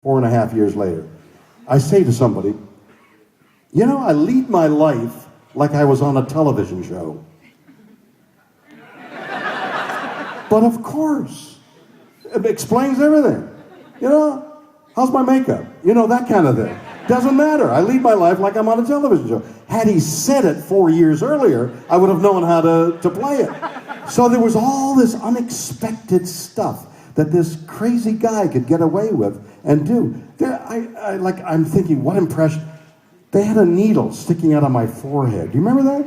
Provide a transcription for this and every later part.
4.5 years later, I say to somebody, you know, I lead my life like I was on a television show. But of course, it explains everything. You know, how's my makeup? You know, that kind of thing. Doesn't matter. I lead my life like I'm on a television show. Had he said it 4 years earlier, I would have known how to play it. So there was all this unexpected stuff that this crazy guy could get away with and do. I'm thinking, what impression? They had a needle sticking out of my forehead. Do you remember that?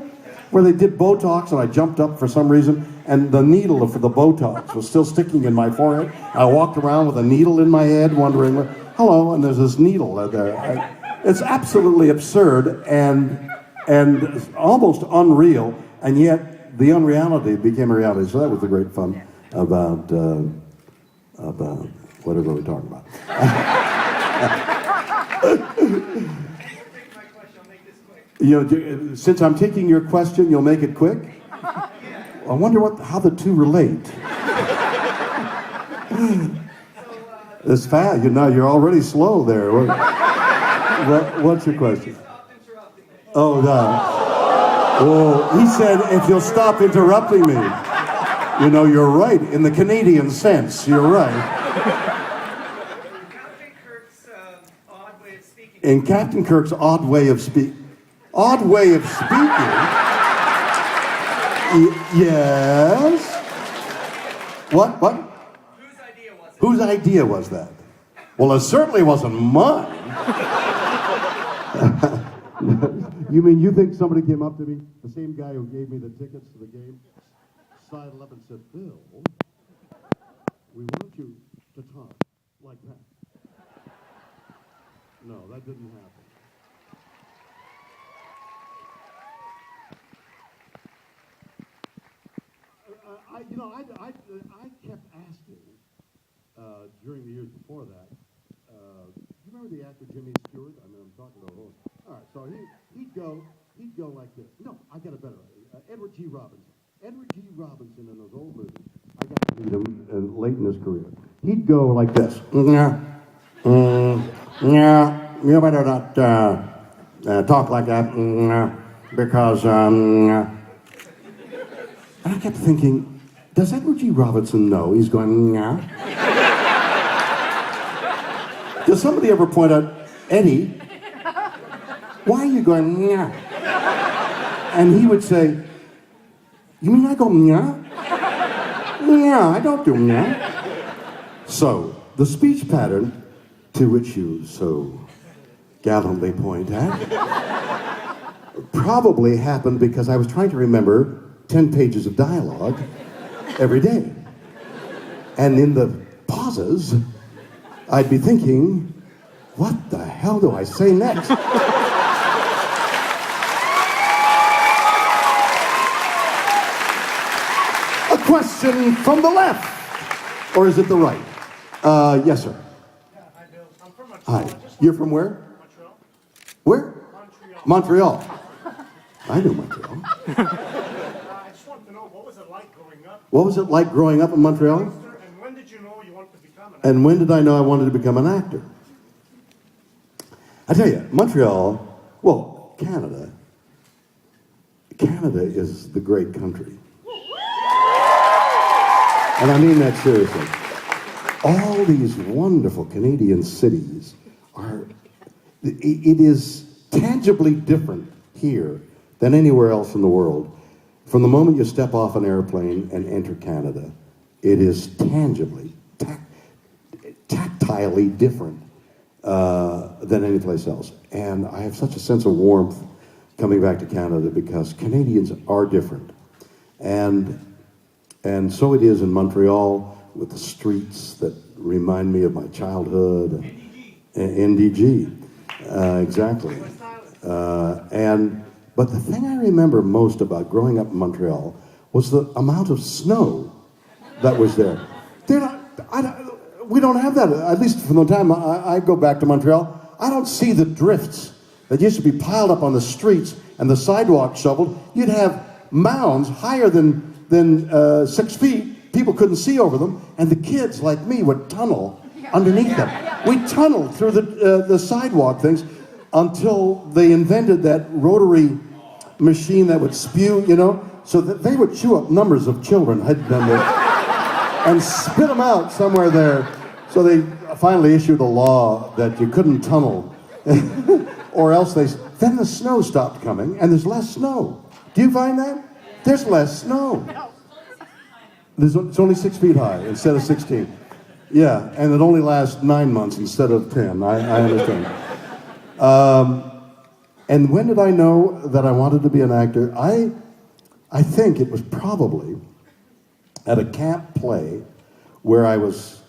Where they did Botox and I jumped up for some reason and the needle for the Botox was still sticking in my forehead. I walked around with a needle in my head wondering, hello, and there's this needle there. It's absolutely absurd and almost unreal, and yet the unreality became a reality. So that was the great fun about whatever we're talking about. You know, since I'm taking your question, you'll make it quick? I wonder how the two relate. It's fast. You're already slow there. What's your question? Oh, God. Oh, he said, if you'll stop interrupting me. You know, you're right. In the Canadian sense, you're right. In Captain Kirk's odd way of speaking. Odd way of speaking? Yes? What? Whose idea was that? Well, it certainly wasn't mine. You mean you think somebody came up to me, the same guy who gave me the tickets to the game, sidled up and said, Bill, we want you to talk like that. No, that didn't happen. I kept asking during the years before that. Do you remember the actor Jimmy Stewart? I mean, I'm talking about all right. So he'd go like this. No, I got a better idea. Edward G. Robinson. Edward G. Robinson in those old movies. I got to meet him late in his career. He'd go like this. You better not talk like that because. And I kept thinking, does Edward G. Robinson know he's going, yeah? Does somebody ever point out, Eddie, why are you going, yeah? And he would say, you mean I go, yeah? Yeah, I don't do, yeah. So, the speech pattern to which you so gallantly point at probably happened because I was trying to remember 10 pages of dialogue every day. And in the pauses, I'd be thinking, what the hell do I say next? A question from the left. Or is it the right? Yes, sir. Yeah, hi, Bill. I'm from Montreal. Hi. You're from where? Montreal. Where? Montreal. Montreal. I know Montreal. I just want to know, what was it like growing up? What was it like growing up in Montreal? And when did you know you wanted to become an actor? And when did I know I wanted to become an actor? I tell you, Montreal, well, Canada is the great country. And I mean that seriously. All these wonderful Canadian cities it is tangibly different here than anywhere else in the world. From the moment you step off an airplane and enter Canada, it is tangibly, tactilely different than any place else. And I have such a sense of warmth coming back to Canada because Canadians are different. And so it is in Montreal with the streets that remind me of my childhood. NDG. Exactly. But the thing I remember most about growing up in Montreal was the amount of snow that was there. We don't have that, at least from the time I go back to Montreal. I don't see the drifts that used to be piled up on the streets and the sidewalk shoveled. You'd have mounds higher than 6 feet. People couldn't see over them, and the kids like me would tunnel underneath them. We tunneled through the sidewalk things until they invented that rotary machine that would spew, you know, so that they would chew up numbers of children had done this and spit them out somewhere there. So they finally issued a law that you couldn't tunnel, or else then the snow stopped coming, and there's less snow. Do you find that? There's less snow. It's only 6 feet high instead of 16. Yeah, and it only lasts 9 months instead of 10. I understand. And when did I know that I wanted to be an actor? I think it was probably at a camp play where I was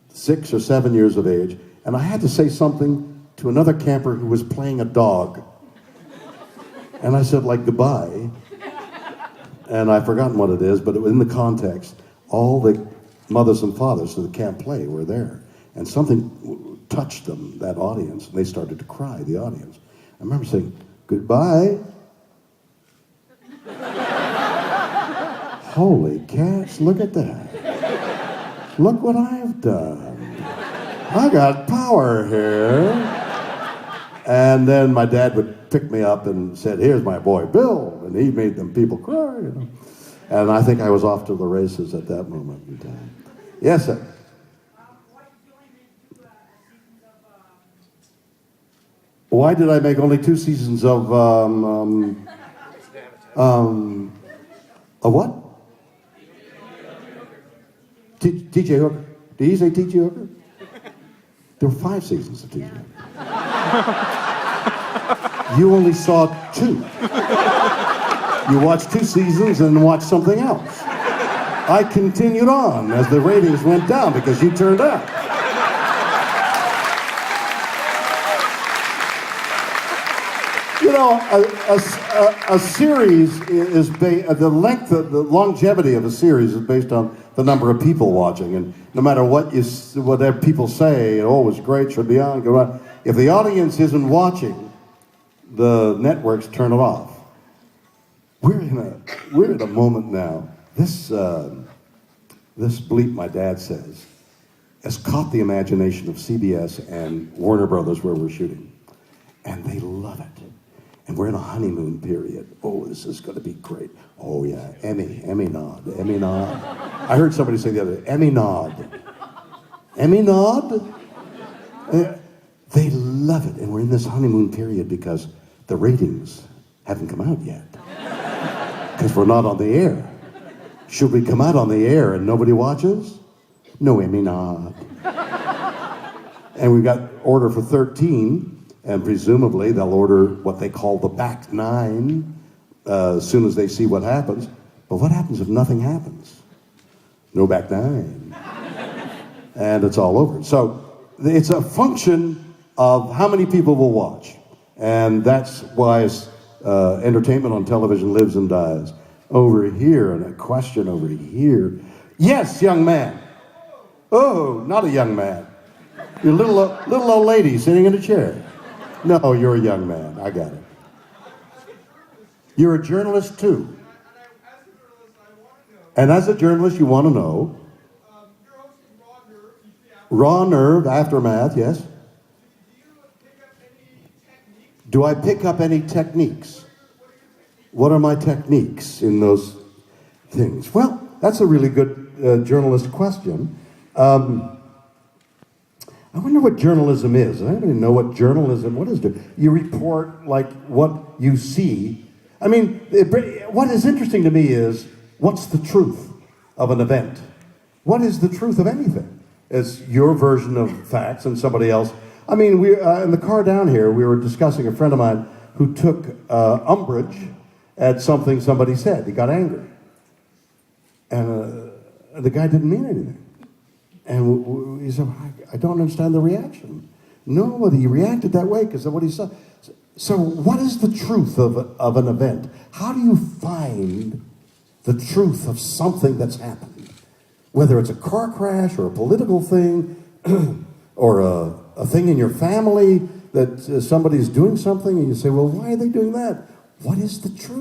6 or 7 years of age, and I had to say something to another camper who was playing a dog. And I said, like, goodbye. And I've forgotten what it is, but it was in the context. All the mothers and fathers of the camp play were there. And something touched them, that audience, and they started to cry, the audience. I remember saying, goodbye. Holy cats, look at that. Look what I've done. I got power here. And then my dad would pick me up and said, here's my boy Bill. And he made them people cry, you know. And I think I was off to the races at that moment in time. Yes, sir. Why did I make only 2 seasons of what? T.J. Hooker. Did you say T.J. Hooker? There were 5 seasons of T.J. Hooker. You only saw 2. You watched 2 seasons and watched something else. I continued on as the ratings went down because you turned out. You know, a series is the longevity of a series is based on the number of people watching, and no matter whatever people say, oh, it's great, should be on, go on. If the audience isn't watching, the networks turn it off. We're in a moment now. This bleep my dad says has caught the imagination of CBS and Warner Brothers where we're shooting, and they love it. And we're in a honeymoon period. Oh, this is going to be great. Oh yeah, Emmy nod. I heard somebody say the other day, Emmy nod. Emmy nod? They love it, and we're in this honeymoon period because the ratings haven't come out yet. Because we're not on the air. Should we come out on the air and nobody watches? No Emmy nod. And we've got order for 13, and presumably they'll order what they call the back 9 as soon as they see what happens. But what happens if nothing happens? No back 9. And it's all over. So it's a function of how many people will watch. And that's why entertainment on television lives and dies. Over here, and a question over here. Yes, young man. Oh, not a young man. You're a little old lady sitting in a chair. No, you're a young man. I got it. You're a journalist too. And as a journalist, you want to know. Raw Nerve, Aftermath, yes. Do I pick up any techniques? What are my techniques in those things? Well, that's a really good journalist question. I wonder what journalism is. Does anybody know what journalism, what is it? You report like what you see. I mean, what is interesting to me is, what's the truth of an event? What is the truth of anything? It's your version of facts and somebody else. I mean, we in the car down here, we were discussing a friend of mine who took umbrage at something somebody said. He got angry. And the guy didn't mean anything. And he said, I don't understand the reaction. Nobody reacted that way because of what he said. So what is the truth of an event? How do you find the truth of something that's happened? Whether it's a car crash or a political thing or a thing in your family that somebody's doing something and you say, well, why are they doing that? What is the truth?